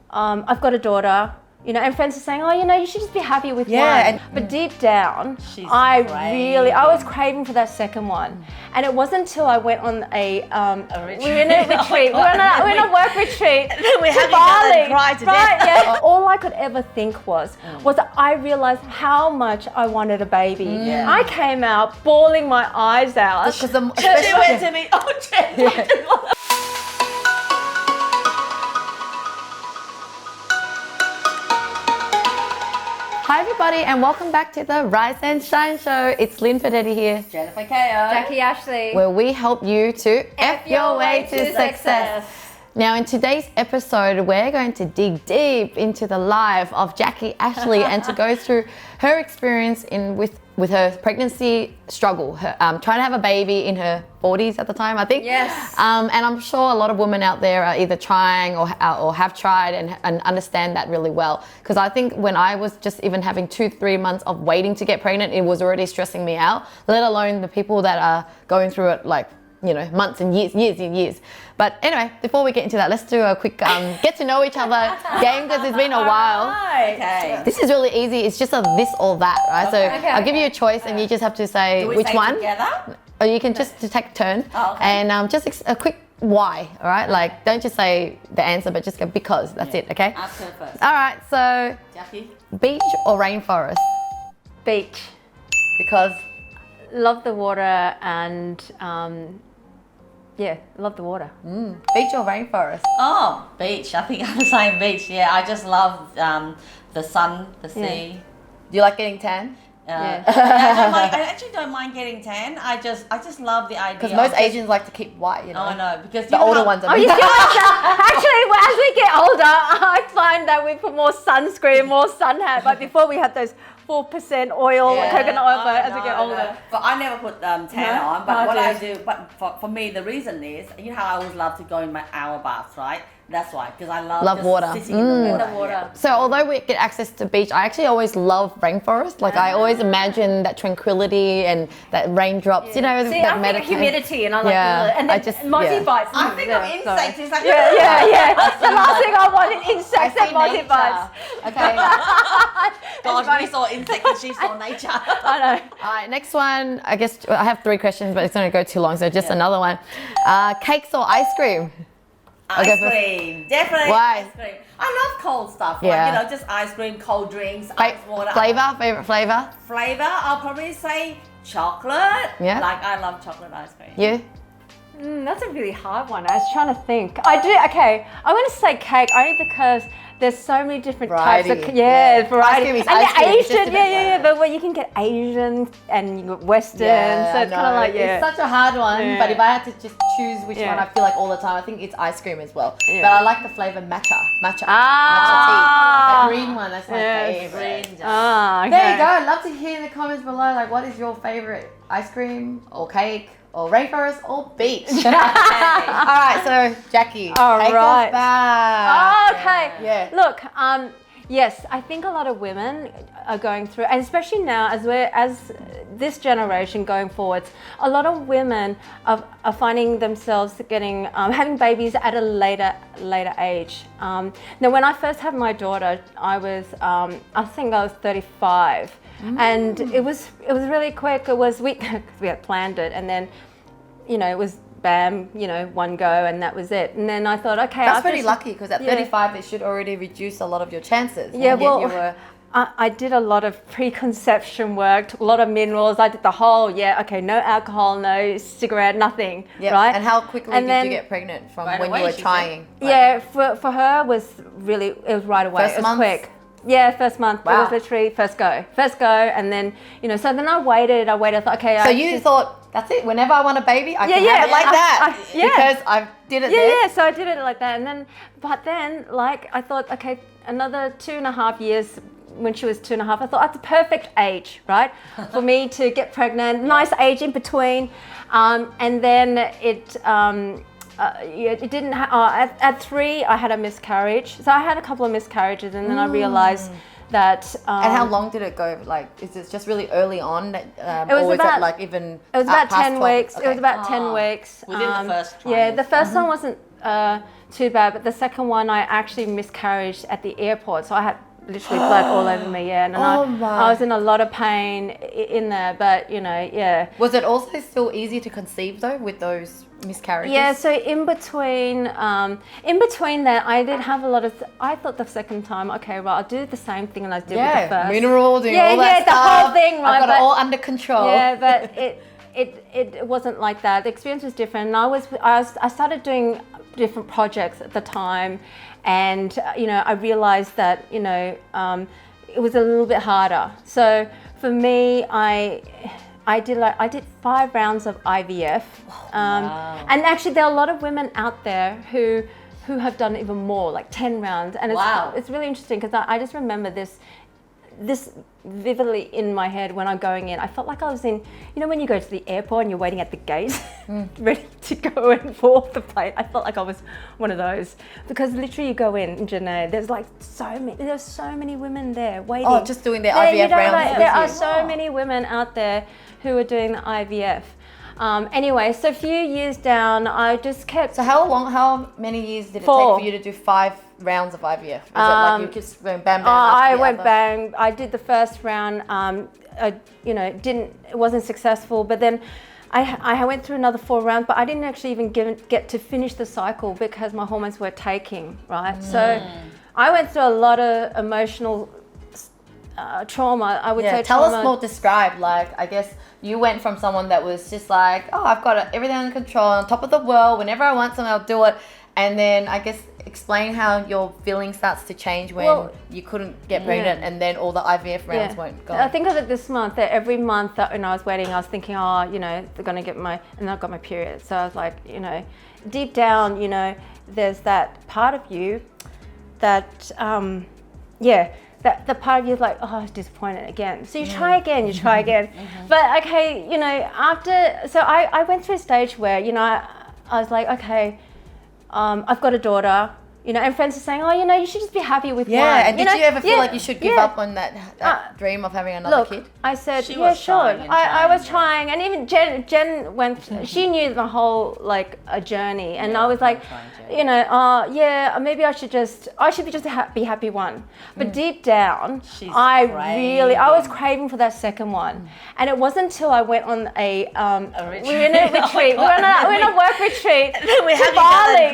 I've got a daughter. You know, and friends are saying, oh, you know, you should just be happy with one. But deep down, I was craving for that second one. And it wasn't until I went on we were in a retreat, we were in a work retreat to Bali. Yeah. All I could ever think was that I realized how much I wanted a baby. I came out bawling my eyes out. Because she went to me, Hi everybody and welcome back to the Rise and Shine Show. It's 𝐿infertility here. Jennifer 𝐾𝐬. Jacqui Ashley. Where we help you to F your way to success. Now in today's episode, we're going to dig deep into the life of Jacqui Ashley and to go through her experience with her pregnancy struggle, trying to have a baby in her 40s at the time, I think. Yes. And I'm sure a lot of women out there are either trying or have tried and understand that really well. Because I think when I was just even having 2-3 months of waiting to get pregnant, it was already stressing me out, let alone the people that are going through it like, you know, months and years. But anyway, before we get into that, let's do a quick get to know each other game because it's been a while. Okay. This is really easy. It's just a this or that, right? So I'll give you a choice and you just have to say which one. Together? Or you can just take a turn. Oh, okay. And just a quick why, all right? Like, don't just say the answer, but just go because. That's it, okay? Ask her first. All right, so Jacqui? beach or rainforest? Beach. Because? Love the water and love the water. Beach or rainforest? Oh, beach. I think I'm the same beach. Yeah, I just love the sun, the sea. Do you like getting tan? I actually don't mind getting tan. I just love the idea. Because most Asians like to keep white, you know. Oh no, because the older ones are. Oh, you see actually, as we get older, I find that we put more sunscreen, more sun hat. But before we had those 4% oil, coconut oil, as we get older. No. But I never put tan on. But what I do, for me, the reason is, you know how I always love to go in my hour baths, right? That's why, because I love just water. sitting in the water. Yeah. So although we get access to beach, I actually always love rainforest. Like I always imagine that tranquility and that raindrops, you know, See, that I think humidity and I like and then mozzie bites. I think of insects. It's like That's the last thing I want, insects and mozzie bites. Okay. Gosh, we saw insects and she saw nature. I know. All right, next one. I guess I have 3 questions, but it's going to go too long, so just another one. Cakes or ice cream? Ice cream, definitely. Why? Ice cream. I love cold stuff. Yeah. Like, you know, just ice cream, cold drinks, ice water. Favorite flavor? Flavor, I'll probably say chocolate. Yeah. Like, I love chocolate ice cream. You? That's a really hard one. I was trying to think. I'm going to say cake only because there's so many different types of variety. Ice cream is and ice cream. Asian, but well, you can get Asian and you get Western, so it's kind of like It's such a hard one, but if I had to just choose which one I feel like all the time, I think it's ice cream as well. But I like the flavor matcha tea. The green one, that's my favorite. Green. There you go. I'd love to hear in the comments below, like, what is your favorite ice cream or cake or rainforest or beach? All right, so Jacqui, take us back. Okay. Yeah. Look, yes, I think a lot of women are going through, and especially now as this generation going forwards, a lot of women are finding themselves getting having babies at a later age. Now, when I first had my daughter, I think I was 35. And it was really quick. It was we had planned it, and then, you know, it was bam, you know, one go, and that was it. And then I thought, okay, that's pretty lucky because at 35 it should already reduce a lot of your chances. Yeah, well, I did a lot of preconception work, took a lot of minerals. I did the whole, no alcohol, no cigarette, nothing, right? And how quickly did you get pregnant from when you were trying? Yeah, for her it was right away. First month? Quick. Yeah, first month. Wow. It was literally first go, and then, you know, so then I waited, I thought, okay. So you thought, that's it, whenever I want a baby, I can have it like that. Because I did it there. Yeah, so I did it like that. And then, like, I thought, okay, another 2.5 years, when she was 2.5, I thought that's the perfect age, right? For me to get pregnant, nice age in between. And then it didn't. At 3, I had a miscarriage. So I had a couple of miscarriages, and then I realized that. And how long did it go? Like, is it just really early on? It was about 10 weeks. Okay. It was about 10 weeks. Within the first trimester. Yeah, the first one wasn't too bad, but the second one I actually miscarried at the airport, so I had literally blood all over me, yeah, and I was in a lot of pain in there, but you know, yeah. Was it also still easy to conceive though with those miscarriages? Yeah, so in between that, I did have a lot of. I thought the second time, okay, right, I'll do the same thing and I did with the first. Mineral, doing all that the stuff. whole thing, right? I've got it all under control. Yeah, but it wasn't like that. The experience was different. And I started doing different projects at the time, and you know, I realized that, you know, it was a little bit harder. So for me, I did 5 rounds of IVF, and actually there are a lot of women out there who have done even more, like 10 rounds, and it's really interesting because I just remember this vividly in my head when I'm going in. I felt like I was in, you know, when you go to the airport and you're waiting at the gate, ready to go and board the plane. I felt like I was one of those, because literally you go in Janae, there's so many women there waiting. Oh, just doing their IVF rounds. Like, there are so many women out there who are doing the IVF. Anyway, so a few years down, I just kept. So how many years did it take for you to do 5 rounds of IVF? Is it like you just went bam, bam? I went bang. I did the first round. You know, it wasn't successful. But then I went through another 4 rounds, but I didn't actually even get to finish the cycle because my hormones were taking, right? So I went through a lot of emotional trauma. I would say. Tell us more. Describe, like, I guess. You went from someone that was just like, oh, I've got everything under control, on top of the world. Whenever I want something, I'll do it. And then I guess explain how your feeling starts to change when you couldn't get pregnant, and then all the IVF rounds won't go. I think of it this month, that every month that when I was waiting, I was thinking, oh, you know, they're going to get and I got my period. So I was like, you know, deep down, you know, there's that part of you that, that the part of you is like, oh, I was disappointed again. So you try again, But okay, you know, so I went through a stage where, you know, I was like, okay, I've got a daughter, you know, and friends are saying, oh, you know, you should just be happy with one. Yeah, and did you ever feel like you should give up on that dream of having another kid? I said, yeah, sure. I was trying, and even Jen went, she knew the whole, like, a journey, and I was like, you know, maybe I should be happy one. But deep down, I was craving for that second one. And it wasn't until I went on we were in a retreat, we were in a work retreat to Bali.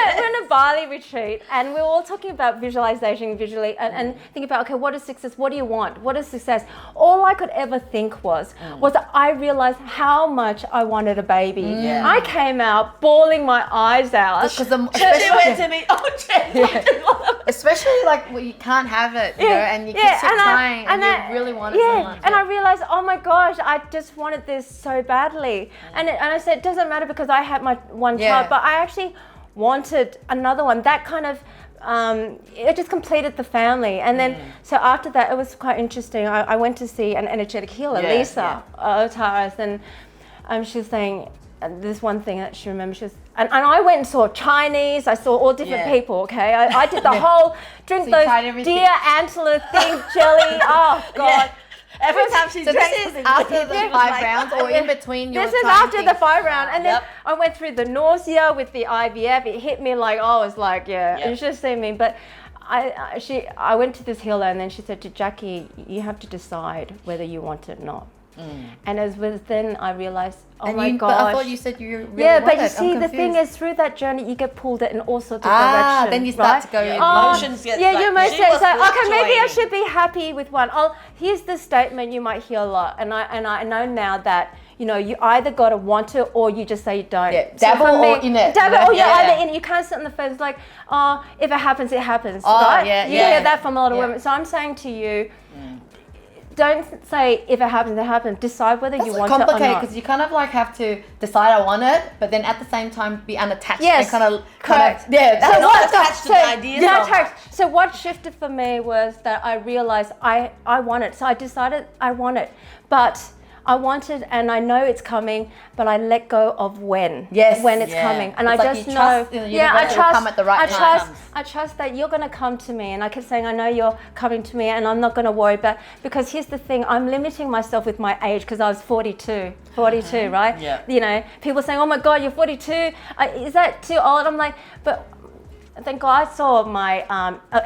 We're in a Bali retreat, and we were all talking about visualization visually and thinking about, okay, what is success? What do you want? What is success? All I could ever think was that I realized how much I wanted a baby. I came out bawling my eyes out. Especially like when you can't have it, you know, and you keep trying, and you really want it so much. And I realized, oh my gosh, I just wanted this so badly. And I said, it doesn't matter because I had my one child, but I actually wanted another one. That kind of, it just completed the family. And then, so after that, it was quite interesting. I went to see an energetic healer, Lisa Otaris, and she was saying, this one thing that she remembers, and I went and saw Chinese, I saw all different people, okay? I did the whole, drink so those deer antler thing, jelly, oh God. Every time she drinks, this is after the 5 rounds, or in between your This is after the 5 round, and then I went through the nausea with the IVF. It hit me like, I was like, you should have seen me. But I went to this healer, and then she said to Jacqui, you have to decide whether you want it or not. And then I realized, my gosh. But I thought you said you really Yeah, but you see, the thing is, through that journey, you get pulled in all sorts of directions. Then you start to go in. Emotions get your emotions. Okay, maybe I should be happy with one. Here's the statement you might hear a lot, and I know now that, you know, you either got to want to, or you just say you don't. Yeah, dabble or in it. Dabble or you're either in it. You can't sit on the fence like, if it happens, it happens. Right? You hear that from a lot of women. So I'm saying to you, don't say if it happens, it happens. Decide whether you want it or not. It's complicated because you kind of like have to decide I want it, but then at the same time be unattached. Yes, correct. That's not attached to the idea. Not attached. So what shifted for me was that I realized I want it. So I decided I want it, but I wanted, and I know it's coming, but I let go of when it's coming, and it's I like just you know, trust the universe will come at the right time. I trust that you're going to come to me, and I kept saying, I know you're coming to me, and I'm not going to worry. But because here's the thing, I'm limiting myself with my age because I was 42, right? Yeah. You know, people saying, oh my God, you're 42. Is that too old? I'm like, but thank God I saw my,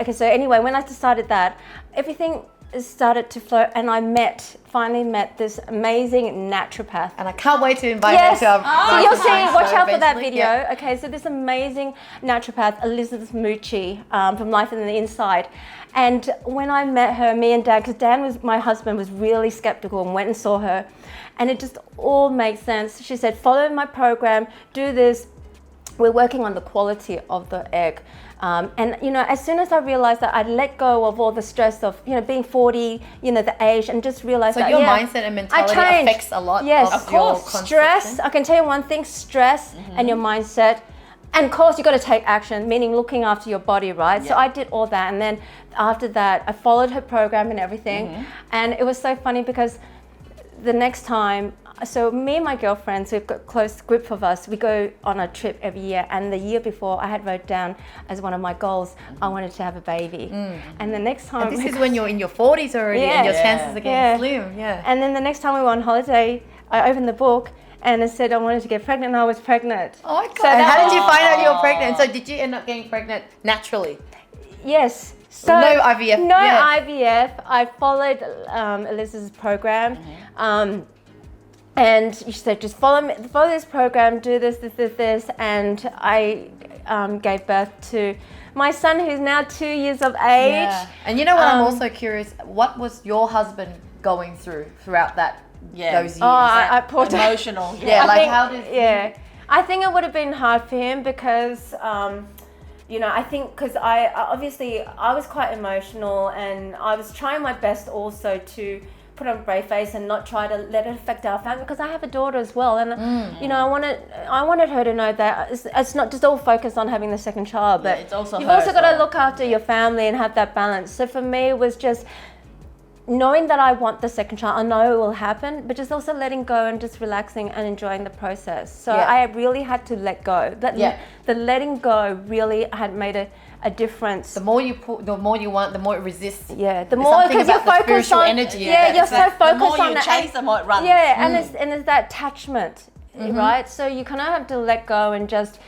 okay, so anyway, when I decided that, everything started to flow, and I finally met this amazing naturopath. And I can't wait to invite her to our so you'll see, watch out for that eventually. video. Yeah. Okay, so this amazing naturopath, Elizabeth 𝐬𝐬𝐲𝐡 from Life on the Inside. And when I met her, me and Dan, because my husband was really skeptical and went and saw her, and it just all makes sense. She said, follow my program, do this. We're working on the quality of the egg. And, you know, as soon as I realized that, I'd let go of all the stress of, you know, being 40, you know, the age, and just realize that, your mindset and mentality affects a lot of your concept. Stress, I can tell you one thing, stress and your mindset. And of course, you got to take action, meaning looking after your body, right? Yeah. So I did all that. And then after that, I followed her program and everything. And it was so funny because the next time, so me and my girlfriends, we've got a close group of us, we go on a trip every year. And the year before, I had wrote down as one of my goals, I wanted to have a baby. And the next time... And this is when you're in your 40s already and your chances are getting slim. Yeah. And then the next time we were on holiday, I opened the book and it said I wanted to get pregnant, and I was pregnant. Oh my God. So how did you find out you were pregnant? So did you end up getting pregnant naturally? Yes. So no IVF? No IVF. I followed Elizabeth's program. And she said, just follow this program, do this, and I gave birth to my son, who's now 2 years of age. Yeah. And you know what, I'm also curious, what was your husband going throughout those years? I poor emotional. I think it would have been hard for him because, you know, I think because I was quite emotional, and I was trying my best also to put on a brave face and not try to let it affect our family, because I have a daughter as well, and you know, I wanted her to know that it's not just all focused on having the second child, but it's also you've also got to look after your family and have that balance. So for me, it was just knowing that I want the second child. I know it will happen, but just also letting go and just relaxing and enjoying the process. So I really had to let go. The letting go really had made a difference. The more you put, the more you want, the more it resists. Yeah, the more, because you're focused on energy. Yeah, you're so focused on the more you chase, the more it runs. Yeah, and it's that attachment, right? So you kind of have to let go and just,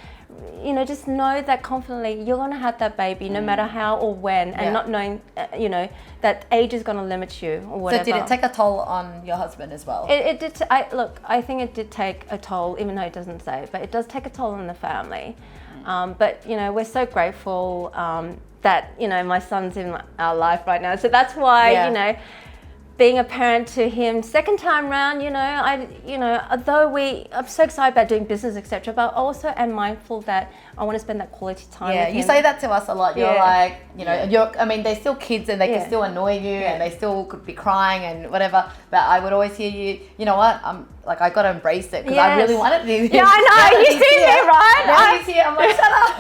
you know, just know that confidently you're going to have that baby, no matter how or when, and not knowing, you know, that age is going to limit you or whatever. So did it take a toll on your husband as well? It did. I think it did take a toll, even though it doesn't say, but it does take a toll on the family. But, you know, we're so grateful that, you know, my son's in our life right now. So that's why, you know, being a parent to him second time round, you know, although I'm so excited about doing business, etc., but also am mindful that I want to spend that quality time with him. Yeah, you say that to us a lot. You're like, you know, I mean, they're still kids and they can still annoy you and they still could be crying and whatever. But I would always hear you, you know what, I got to embrace it because I really wanted to. Yeah, I know. You see me, right? Now he's here. I'm like, shut up.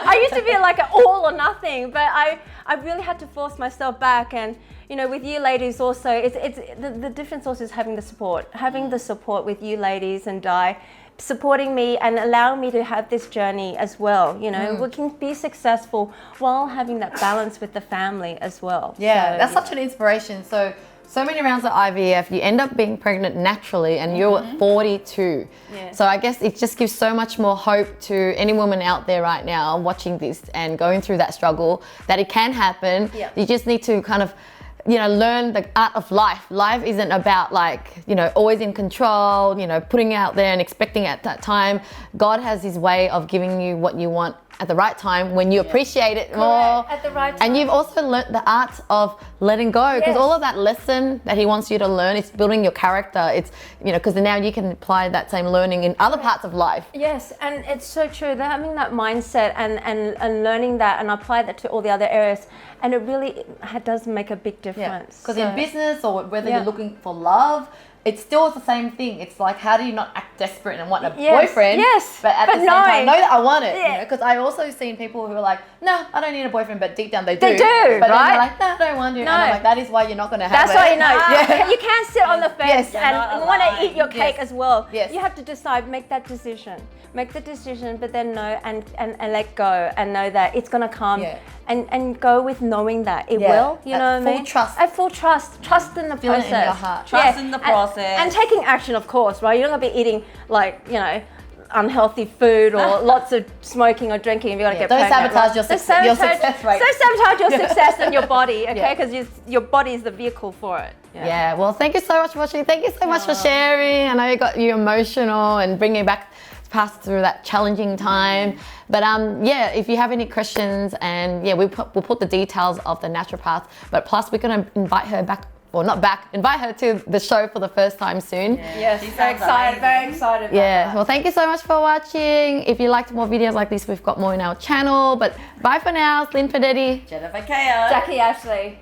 I used to be like an all or nothing, but I really had to force myself back. And, you know, with you ladies also, it's the difference also is having the support with you ladies and Di, supporting me and allowing me to have this journey as well. You know, we can be successful while having that balance with the family as well. Yeah, so, that's such an inspiration. So many rounds of IVF, you end up being pregnant naturally, and you're 42. Yeah. So I guess it just gives so much more hope to any woman out there right now watching this and going through that struggle, that it can happen. Yeah. You just need to kind of, you know, learn the art of life. Life isn't about like, you know, always in control, you know, putting it out there and expecting at that time. God has his way of giving you what you want at the right time when you appreciate it more. At the right time. And you've also learnt the art of letting go, because all of that lesson that he wants you to learn is building your character. It's, you know, because now you can apply that same learning in other parts of life. Yes, and it's so true that having that mindset and learning that and apply that to all the other areas, and it really does make a big difference. Because in business or whether you're looking for love, it's still the same thing. It's like, how do you not act desperate and want a Yes, boyfriend? yes, But at but the same no. time, know that I want it. Yeah. Because I also seen people who are like, no, I don't need a boyfriend, but deep down they do. They do, but right? then they're like, no, I don't want to. No. And I'm like, that is why you're not going to have That's it. why you know. Yeah. You can't sit on the fence Yes. You're and not want to aligned. eat your cake Yes. as well. Yes. You have to decide, make that decision. Make the decision, but then know and let go and know that it's going to come. Yeah. And go with knowing that it Yeah. will, you At know what I full mean? trust. At full trust. Trust in the Feel it process. in your heart. Trust in the process. And taking action, of course, right? You're not going to be eating like, you know, unhealthy food or lots of smoking or drinking if you're going to get Don't pregnant. sabotage right? your Don't success rate. Don't sabotage your success and your body, okay? Yeah. Because your body is the vehicle for it. Yeah, well, thank you so much for watching. Thank you so much for sharing. I know you got you emotional and bringing back past through that challenging time. But yeah, if you have any questions, and yeah, we'll put the details of the naturopath. But plus, we're gonna invite her back, or not back, invite her to the show for the first time soon. Yes, She very sounds excited, very amazing. excited about Yeah, that. well, thank you so much for watching. If you liked more videos like this, we've got more in our channel. But bye for now, Slim Fertility. Jennifer 𝐾𝐲. Jacqui Ashley.